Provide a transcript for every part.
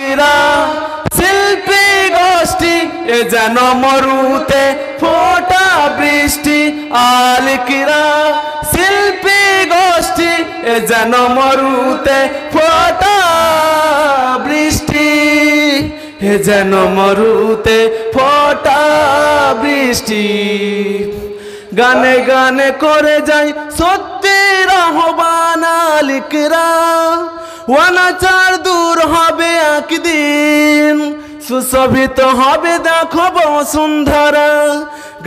আলিকরা শিল্পী গোষ্ঠী এ যেন মরুতে ফোটা বৃষ্টি আলিকরা শিল্পী গোষ্ঠী এ যেন মরুতে ফোটা বৃষ্টি এ যেন মরুতে ফোটা বৃষ্টি গানে গানে করে যাই সত্যের আহ্বান আলিকরা অনাচার দূর হবে একদিন সুশোভিত হবে দেখো বসুন্ধরা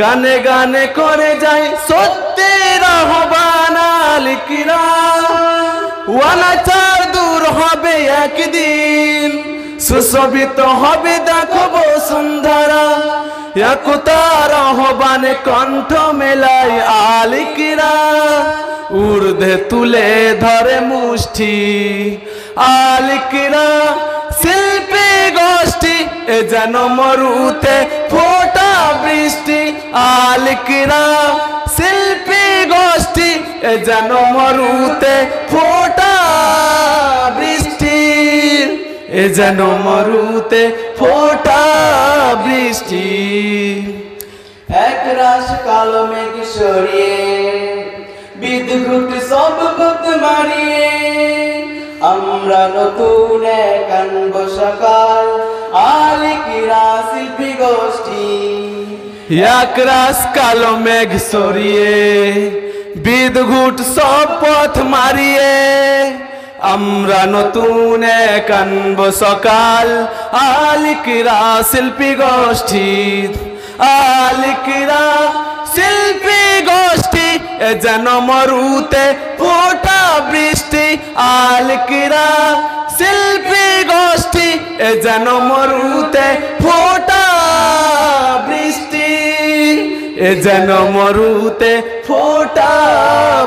গানে গানে করে যাই সত্যের আহ্বান আলিকরা অনাচার দূর হবে একদিন সুশোভিত হবে দেখো বসুন্ধরা একতার আহ্বানে কণ্ঠ মেলায় আলিকরা ঊর্ধ্বে তুলে ধরে মুষ্টি আলিকরা শিল্পী গোষ্ঠী এ যেন মরুতে ফোটা বৃষ্টি আলিকরা শিল্পী গোষ্ঠী এ যেন মরুতে ফোটা বৃষ্টি এ যেন মরুতে ফোটা বৃষ্টি একরাশ কালো মেঘ সরিয়ে বিদ্যুৎ সব পথ মারিয়ে আমরা নতুন এক আনব সকাল আলিকরা শিল্পী গোষ্ঠী একরাশ কালো মেঘ সরিয়ে বিদ্যুৎ সব পথ মারিয়ে আমরা নতুন এক আনব সকাল আলিকরা শিল্পী গোষ্ঠী আলিকরা শিল্পী গোষ্ঠী এ যেন মরুতে ফোটা বৃষ্টি আলিকরা শিল্পী গোষ্ঠী এ যেন মরুতে ফোটা বৃষ্টি এ যেন মরুতে ফোটা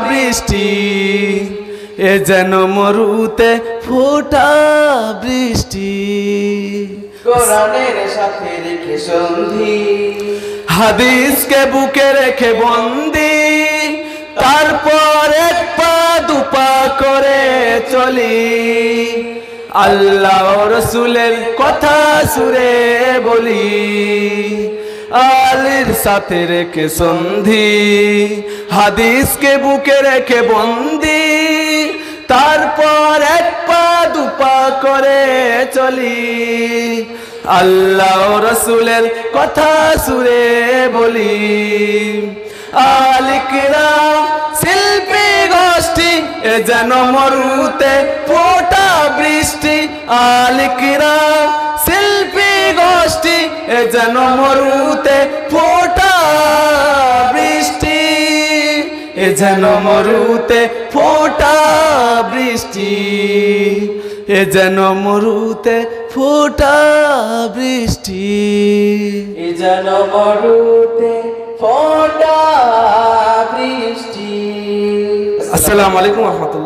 বৃষ্টি এ যেন মরুতে ফোটা বৃষ্টি কোরআনের সাথে রেখে সন্ধি হাদিসকে বুকে রেখে বন্দি তারপর এক পা দুপা করে চলি আল্লাহ রসুলের কথা সুরে বলি আলীর সাথে রেখে সন্ধি হাদিসকে বুকে রেখে বন্দি তারপর এক পা দুপা করে চলি আল্লাহ রসুলের কথা সুরে বলি আলিকরা শিল্পী গোষ্ঠী এ যেন মরুতে ফোটা বৃষ্টি আলিকরা শিল্পী গোষ্ঠী এ যেন মরুতে ফোটা বৃষ্টি এ যেন মরুতে ফোটা বৃষ্টি এ যেন মরুতে ফোটা বৃষ্টি এ যেন মরুতে ফোটা বৃষ্টি। আসসালামু আলাইকুম ওয়া রাহমাতুল্লাহ।